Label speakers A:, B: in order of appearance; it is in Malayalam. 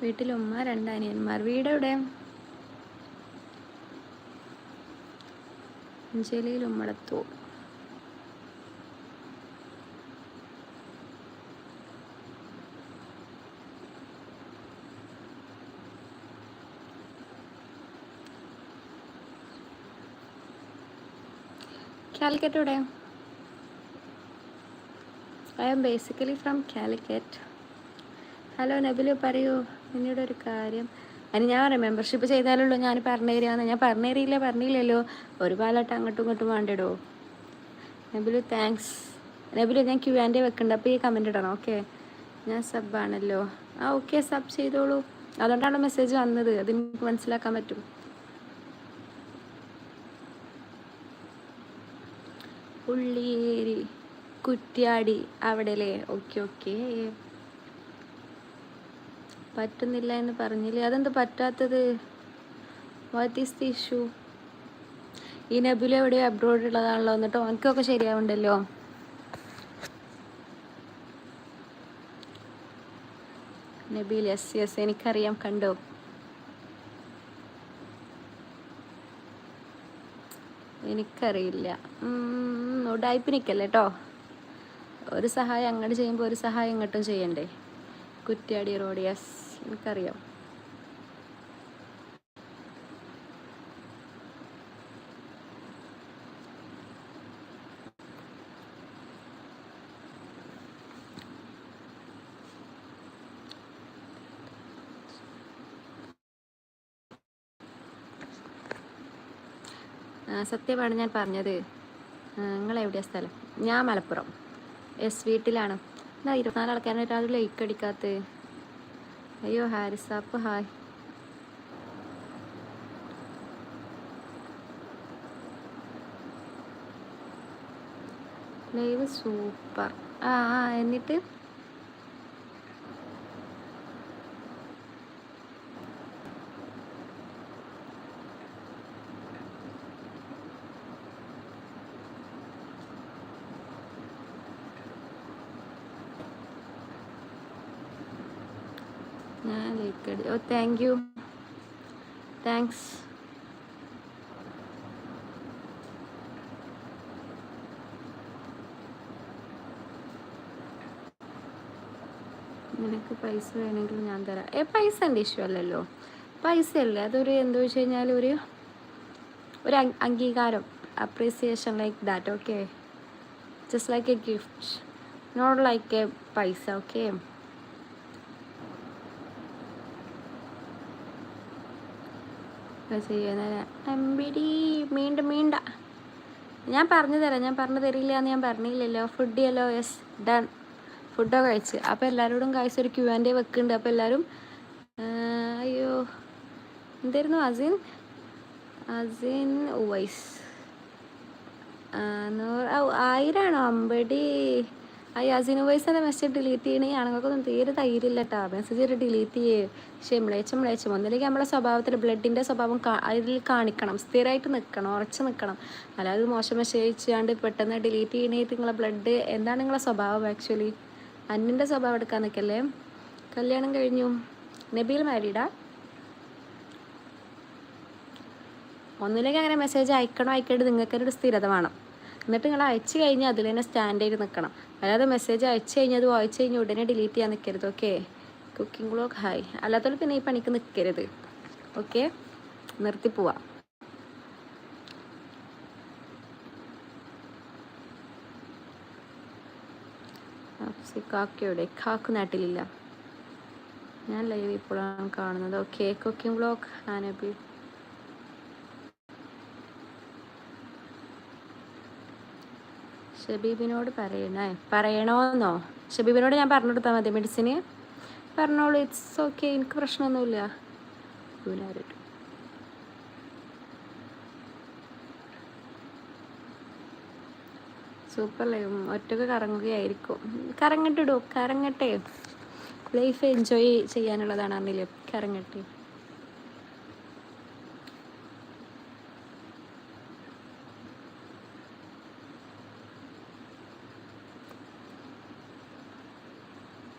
A: വീട്ടിലുമ്മ, 2 അനിയന്മാർ. വീടെവിടെ? അഞ്ചലിയിൽ ഉമ്മടത്തൂർ. കാലിക്കറ്റ് എവിടെ? I am basically from Calicut. Hello Nabil, പറയൂ. പിന്നീട് ഒരു കാര്യം അതിന് ഞാൻ പറയാം, മെമ്പർഷിപ്പ് ചെയ്താലുള്ളൂ ഞാൻ പറഞ്ഞു തരികയെന്ന്. ഞാൻ പറഞ്ഞില്ലല്ലോ. ഒരു പാലട്ട് അങ്ങോട്ടും ഇങ്ങോട്ടും വേണ്ടിടോ. നബിലു താങ്ക്സ്. നബിലു, ഞാൻ Q&A വെക്കുന്നുണ്ട്, അപ്പോൾ ഈ കമൻറ്റ് ഇടണം. ഓക്കെ, ഞാൻ സബ്ബാണല്ലോ. ഓക്കെ, സബ് ചെയ്തോളൂ. അതുകൊണ്ടാണ് മെസ്സേജ് വന്നത്, അതെനിക്ക് മനസ്സിലാക്കാൻ പറ്റും. ഉള്ളിയേരി, കുറ്റ്യാടി അവിടെ അല്ലേ? ഓക്കെ. പറ്റുന്നില്ല എന്ന് പറഞ്ഞില്ലേ, അതെന്ത് പറ്റാത്തത്? What is the issue? ഈ നബില എവിടെയോ അബ്രോഡ് ഉള്ളതാണല്ലോ, എന്നിട്ട് ഓനക്കൊക്കെ ശരിയാവുണ്ടല്ലോ. നബീൽ, യെസ് എനിക്കറിയാം, കണ്ടോ? എനിക്കറിയില്ല. ഉടായ്പിനിക്കല്ലേ കേട്ടോ. ഒരു സഹായം അങ്ങോട്ട് ചെയ്യുമ്പോൾ ഒരു സഹായം ഇങ്ങോട്ടും ചെയ്യണ്ടേ. കുറ്റ്യാടി റോഡ്, യെസ് എനിക്കറിയാം. സത്യമാണ് ഞാൻ പറഞ്ഞത്. നിങ്ങളെവിടെയാണ് സ്ഥലം? ഞാൻ മലപ്പുറം. യെസ്, വീട്ടിലാണ്. എന്നാ 24 ആൾക്കാരെ ഒരാൾ ലൈക്ക് അടിക്കാത്ത? അയ്യോ ഹാരിസാപ്പ്, ഹായ്. Live super. എന്നിട്ട് ഞാൻ ലൈക്ക് അടി. Thank you, thanks. നിനക്ക് പൈസ വേണമെങ്കിൽ ഞാൻ തരാം. പൈസ എൻ്റെ ഇഷ്യൂ അല്ലല്ലോ, പൈസ അല്ലേ അതൊരു എന്താ വെച്ച് കഴിഞ്ഞാൽ ഒരു അംഗീകാരം, appreciation, like that. Okay, just like a gift, not like a paisa. Okay, മീണ്ട ഞാൻ പറഞ്ഞു തരില്ല എന്ന് ഞാൻ പറഞ്ഞില്ലല്ലോ. ഫുഡ് ചെയ്യല്ലോ. Yes, done. ഫുഡൊക്കെ കഴിച്ച്. അപ്പോൾ എല്ലാവരോടും കഴിച്ച് ഒരു Q&A വെക്കുന്നുണ്ട്. അപ്പോൾ എല്ലാവരും അയ്യോ എന്തായിരുന്നു? അസിൻ ഉവൈസ് 1000 അമ്പടി. അസിൻ ഉവൈസ് എന്ന മെസ്സേജ് ഡിലീറ്റ് ചെയ്യണേ. ആണുങ്ങൾക്കൊന്നും തീരെ ധൈര്യമില്ല കേട്ടോ. മെസ്സേജ് ഒരു ഡിലീറ്റ് ചെയ്യേ. മ്ലേച്ചം ഒന്നിലേക്ക് നമ്മളെ സ്വഭാവത്തിൽ ബ്ലഡിൻ്റെ സ്വഭാവം അതിൽ കാണിക്കണം, സ്ഥിരമായിട്ട് നിൽക്കണം, ഉറച്ച് നിൽക്കണം. അല്ലാതെ മോശം മെസ്സേജ് ചെയ്യാണ്ട് പെട്ടെന്ന് ഡിലീറ്റ് ചെയ്യണേറ്റ് നിങ്ങളെ ബ്ലഡ് എന്താണ് നിങ്ങളെ സ്വഭാവം? ആക്ച്വലി അന്നിൻ്റെ സ്വഭാവം എടുക്കാൻ നിൽക്കല്ലേ. കല്യാണം കഴിഞ്ഞു. നബീൽ മാരീഡാ? ഒന്നിലേക്ക് അങ്ങനെ മെസ്സേജ് അയക്കരുത്. നിങ്ങൾക്കൊരു സ്ഥിരത വേണം. എന്നിട്ട് നിങ്ങൾ അയച്ചു കഴിഞ്ഞാൽ അതിൽ തന്നെ സ്റ്റാൻഡ് ചെയ്ത് നിൽക്കണം. അല്ലാതെ മെസ്സേജ് അയച്ചു കഴിഞ്ഞാൽ അത് വായിച്ചു കഴിഞ്ഞാൽ ഉടനെ ഡിലീറ്റ് ചെയ്യാൻ നിൽക്കരുത്. Okay, cooking vlog hi. അല്ലാത്തവർ പിന്നെ ഈ പണിക്ക് നിൽക്കരുത്. ഓക്കെ, നിർത്തി പോവാം. കാക്കയുടെ കാക്കു നാട്ടിലില്ല. ഞാൻ ലൈവ് ഇപ്പോഴാണ് കാണുന്നത്. ഓക്കെ, കുക്കിംഗ് വ്ളോഗ് നബി. ഷബീബിനോട് പറയണോന്നോ? ഷബീബിനോട് ഞാൻ പറഞ്ഞു കൊടുത്താൽ മതി മെഡിസിന്. പറഞ്ഞോളൂ, ഇറ്റ്സ് ഓക്കെ, എനിക്ക് പ്രശ്നമൊന്നുമില്ല. Super live. ഒറ്റക്ക് കറങ്ങുകയായിരിക്കും. കറങ്ങട്ടെ. Life enjoy ചെയ്യാനുള്ളതാണ്. അറിയില്ലേ, കറങ്ങട്ടെ.